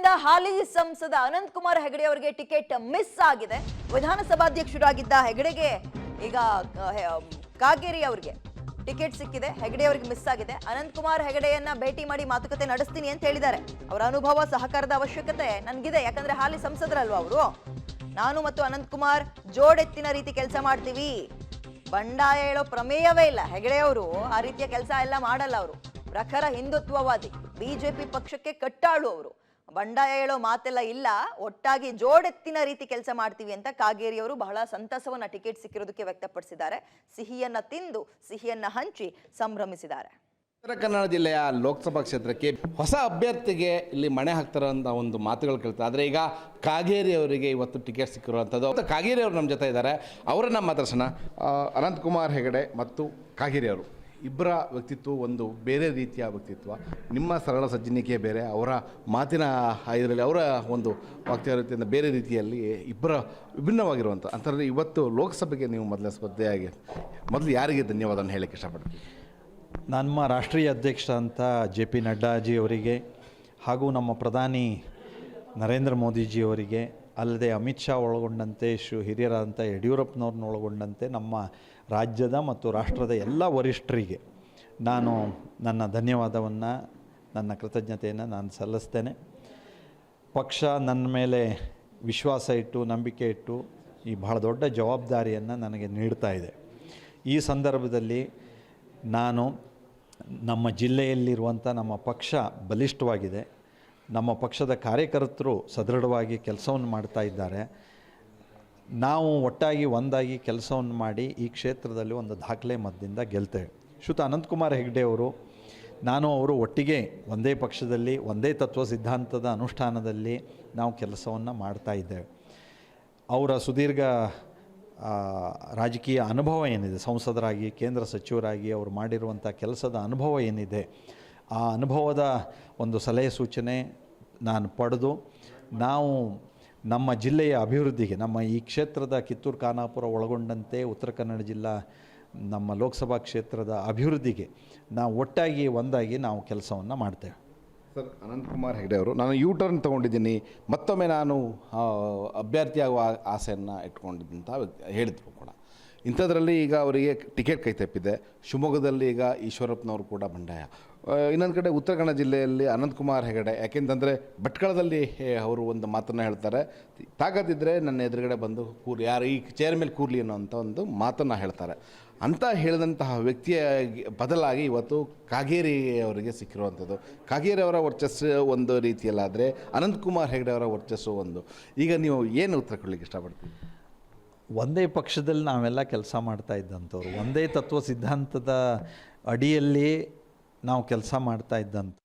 ಕಾಂಗ್ರೆಸ್ನಿಂದ ಹಾಲಿ ಸಂಸದ ಅನಂತಕುಮಾರ್ ಹೆಗಡೆ ಅವರಿಗೆ ಟಿಕೆಟ್ ಮಿಸ್ ಆಗಿದೆ. ವಿಧಾನಸಭಾಧ್ಯಕ್ಷರಾಗಿದ್ದ ಹೆಗಡೆಗೆ ಈಗ ಕಾಗೇರಿ ಅವರಿಗೆ ಟಿಕೆಟ್ ಸಿಕ್ಕಿದೆ. ಹೆಗಡೆ ಅವರಿಗೆ ಮಿಸ್ ಆಗಿದೆ. ಅನಂತಕುಮಾರ್ ಹೆಗಡೆಯನ್ನ ಭೇಟಿ ಮಾಡಿ ಮಾತುಕತೆ ನಡೆಸ್ತೀನಿ ಅಂತ ಹೇಳಿದ್ದಾರೆ. ಅವರ ಅನುಭವ ಸಹಕಾರದ ಅವಶ್ಯಕತೆ ನನಗಿದೆ, ಯಾಕಂದ್ರೆ ಹಾಲಿ ಸಂಸದರಲ್ವಾ ಅವರು. ನಾನು ಮತ್ತು ಅನಂತಕುಮಾರ್ ಜೋಡೆತ್ತಿನ ರೀತಿ ಕೆಲಸ ಮಾಡ್ತೀವಿ. ಬಂಡಾಯ ಹೇಳೋ ಪ್ರಮೇಯವೇ ಇಲ್ಲ. ಹೆಗಡೆ ಅವರು ಆ ರೀತಿಯ ಕೆಲಸ ಎಲ್ಲ ಮಾಡಲ್ಲ. ಅವರು ಪ್ರಖರ ಹಿಂದುತ್ವವಾದಿ, ಬಿಜೆಪಿ ಪಕ್ಷಕ್ಕೆ ಕಟ್ಟಾಳು. ಅವರು ಬಂಡಾಯ ಹೇಳೋ ಮಾತೆಲ್ಲ ಇಲ್ಲ. ಒಟ್ಟಾಗಿ ಜೋಡೆತ್ತಿನ ರೀತಿ ಕೆಲಸ ಮಾಡ್ತೀವಿ ಅಂತ ಕಾಗೇರಿ ಅವರು ಬಹಳ ಸಂತಸವನ್ನ ಟಿಕೆಟ್ ಸಿಕ್ಕಿರೋದಕ್ಕೆ ವ್ಯಕ್ತಪಡಿಸಿದ್ದಾರೆ. ಸಿಹಿಯನ್ನ ತಿಂದು ಸಿಹಿಯನ್ನ ಹಂಚಿ ಸಂಭ್ರಮಿಸಿದ್ದಾರೆ. ಉತ್ತರ ಕನ್ನಡ ಜಿಲ್ಲೆಯ ಲೋಕಸಭಾ ಕ್ಷೇತ್ರಕ್ಕೆ ಹೊಸ ಅಭ್ಯರ್ಥಿಗೆ ಇಲ್ಲಿ ಮಣೆ ಹಾಕ್ತಾರೆ ಅಂತ ಒಂದು ಮಾತುಗಳು ಕೇಳ್ತಾರೆ. ಆದರೆ ಈಗ ಕಾಗೇರಿ ಅವರಿಗೆ ಇವತ್ತು ಟಿಕೆಟ್ ಸಿಕ್ಕಿರುವಂಥದ್ದು. ಮತ್ತು ಕಾಗೇರಿ ಅವರು ನಮ್ಮ ಜೊತೆ ಇದ್ದಾರೆ, ಅವರನ್ನು ಮಾತಾಡ್ಸೋಣ. ಅನಂತಕುಮಾರ್ ಹೆಗಡೆ ಮತ್ತು ಕಾಗೇರಿ ಅವರು ಇಬ್ಬರ ವ್ಯಕ್ತಿತ್ವ ಒಂದು ಬೇರೆ ರೀತಿಯ ವ್ಯಕ್ತಿತ್ವ. ನಿಮ್ಮ ಸರಳ ಸಜ್ಜನಿಕೆ ಬೇರೆ, ಅವರ ಮಾತಿನ ಇದರಲ್ಲಿ ಅವರ ಒಂದು ವಾಕ್ಚಾರಿತೆಯಿಂದ ಬೇರೆ ರೀತಿಯಲ್ಲಿ ಇಬ್ಬರ ವಿಭಿನ್ನವಾಗಿರುವಂಥ ಅಂಥದ್ರಲ್ಲಿ ಇವತ್ತು ಲೋಕಸಭೆಗೆ ನೀವು ಮೊದಲ ಸ್ಪರ್ಧೆಯಾಗಿ ಮೊದಲು ಯಾರಿಗೆ ಧನ್ಯವಾದವನ್ನು ಹೇಳಕ್ಕೆ ಇಷ್ಟಪಡ್ತೀನಿ? ನಮ್ಮ ರಾಷ್ಟ್ರೀಯ ಅಧ್ಯಕ್ಷ ಅಂತ JP ನಡ್ಡಾಜಿಯವರಿಗೆ ಹಾಗೂ ನಮ್ಮ ಪ್ರಧಾನಿ ನರೇಂದ್ರ ಮೋದಿಜಿಯವರಿಗೆ, ಅಲ್ಲದೆ ಅಮಿತ್ ಶಾ ಒಳಗೊಂಡಂತೆ ಹಿರಿಯರಾದಂಥ ಯಡಿಯೂರಪ್ಪನವ್ರನ್ನ ಒಳಗೊಂಡಂತೆ ನಮ್ಮ ರಾಜ್ಯದ ಮತ್ತು ರಾಷ್ಟ್ರದ ಎಲ್ಲ ವರಿಷ್ಠರಿಗೆ ನಾನು ನನ್ನ ಧನ್ಯವಾದವನ್ನು, ನನ್ನ ಕೃತಜ್ಞತೆಯನ್ನು ನಾನು ಸಲ್ಲಿಸ್ತೇನೆ. ಪಕ್ಷ ನನ್ನ ಮೇಲೆ ವಿಶ್ವಾಸ ಇಟ್ಟು, ನಂಬಿಕೆ ಇಟ್ಟು ಈ ಬಹಳ ದೊಡ್ಡ ಜವಾಬ್ದಾರಿಯನ್ನು ನನಗೆ ನೀಡ್ತಾ ಇದೆ. ಈ ಸಂದರ್ಭದಲ್ಲಿ ನಾನು ನಮ್ಮ ಜಿಲ್ಲೆಯಲ್ಲಿರುವಂಥ ನಮ್ಮ ಪಕ್ಷ ಬಲಿಷ್ಠವಾಗಿದೆ. ನಮ್ಮ ಪಕ್ಷದ ಕಾರ್ಯಕರ್ತರು ಸದೃಢವಾಗಿ ಕೆಲಸವನ್ನು ಮಾಡ್ತಾ ಇದ್ದಾರೆ. ನಾವು ಒಟ್ಟಾಗಿ ಒಂದಾಗಿ ಕೆಲಸವನ್ನು ಮಾಡಿ ಈ ಕ್ಷೇತ್ರದಲ್ಲಿ ಒಂದು ದಾಖಲೆ ಮತದಿಂದ ಗೆಲ್ತೇವೆ. ಶ್ರೀಯುತ ಅನಂತಕುಮಾರ್ ಹೆಗಡೆ ಅವರು, ನಾನು ಅವರು ಒಟ್ಟಿಗೆ ಒಂದೇ ಪಕ್ಷದಲ್ಲಿ ಒಂದೇ ತತ್ವ ಸಿದ್ಧಾಂತದ ಅನುಷ್ಠಾನದಲ್ಲಿ ನಾವು ಕೆಲಸವನ್ನು ಮಾಡ್ತಾ ಇದ್ದೇವೆ. ಅವರ ಸುದೀರ್ಘ ರಾಜಕೀಯ ಅನುಭವ ಏನಿದೆ, ಸಂಸದರಾಗಿ ಕೇಂದ್ರ ಸಚಿವರಾಗಿ ಅವರು ಮಾಡಿರುವಂಥ ಕೆಲಸದ ಅನುಭವ ಏನಿದೆ, ಆ ಅನುಭವದ ಒಂದು ಸಲಹೆ ಸೂಚನೆ ನಾನು ಪಡೆದು ನಾವು ನಮ್ಮ ಜಿಲ್ಲೆಯ ಅಭಿವೃದ್ಧಿಗೆ, ನಮ್ಮ ಈ ಕ್ಷೇತ್ರದ ಕಿತ್ತೂರು ಖಾನಾಪುರ ಒಳಗೊಂಡಂತೆ ಉತ್ತರ ಕನ್ನಡ ಜಿಲ್ಲಾ ನಮ್ಮ ಲೋಕಸಭಾ ಕ್ಷೇತ್ರದ ಅಭಿವೃದ್ಧಿಗೆ ನಾವು ಒಟ್ಟಾಗಿ ಒಂದಾಗಿ ನಾವು ಕೆಲಸವನ್ನು ಮಾಡ್ತೇವೆ. ಸರ್, ಅನಂತಕುಮಾರ್ ಹೆಗಡೆ ಅವರು, ನಾನು ಟರ್ನ್ ತೊಗೊಂಡಿದ್ದೀನಿ, ಮತ್ತೊಮ್ಮೆ ನಾನು ಅಭ್ಯರ್ಥಿಯಾಗುವ ಆಸೆಯನ್ನು ಇಟ್ಕೊಂಡಿದ್ದೀನಿ ಅಂತ ಹೇಳಿದ್ರು ಕೂಡ. ಇಂಥದ್ರಲ್ಲಿ ಈಗ ಅವರಿಗೆ ಟಿಕೆಟ್ ಕೈ ತಪ್ಪಿದೆ. ಶಿವಮೊಗ್ಗದಲ್ಲಿ ಈಗ ಈಶ್ವರಪ್ಪನವರು ಕೂಡ ಬಂಡಾಯ. ಇನ್ನೊಂದು ಕಡೆ ಉತ್ತರ ಕನ್ನಡ ಜಿಲ್ಲೆಯಲ್ಲಿ ಅನಂತಕುಮಾರ್ ಹೆಗಡೆ, ಯಾಕೆಂತಂದರೆ ಭಟ್ಕಳದಲ್ಲಿ ಅವರು ಒಂದು ಮಾತನ್ನು ಹೇಳ್ತಾರೆ, ತಾಕತ್ತಿದ್ದರೆ ನನ್ನ ಎದುರುಗಡೆ ಬಂದು ಯಾರು ಈ ಚೇರ್ ಮೇಲೆ ಕೂರ್ಲಿ ಅನ್ನೋಂಥ ಒಂದು ಮಾತನ್ನು ಹೇಳ್ತಾರೆ. ಅಂತ ಹೇಳಿದಂತಹ ವ್ಯಕ್ತಿಯ ಬದಲಾಗಿ ಇವತ್ತು ಕಾಗೇರಿ ಅವರಿಗೆ ಸಿಕ್ಕಿರುವಂಥದ್ದು. ಕಾಗೇರಿ ಅವರ ವರ್ಚಸ್ಸು ಒಂದು ರೀತಿಯಲ್ಲಾದರೆ ಅನಂತಕುಮಾರ್ ಹೆಗಡೆ ಅವರ ವರ್ಚಸ್ಸು ಒಂದು. ಈಗ ನೀವು ಏನು ಉತ್ತರ ಕೊಡಲಿಕ್ಕೆ ಇಷ್ಟಪಡ್ತೀವಿ? ಒಂದೇ ಪಕ್ಷದಲ್ಲಿ ನಾವೆಲ್ಲ ಕೆಲಸ ಮಾಡ್ತಾ ಇದ್ದಂಥವ್ರು, ಒಂದೇ ತತ್ವ ಸಿದ್ಧಾಂತದ ಅಡಿಯಲ್ಲಿ ನಾವು ಕೆಲಸ ಮಾಡ್ತಾ ಇದ್ದಂಥ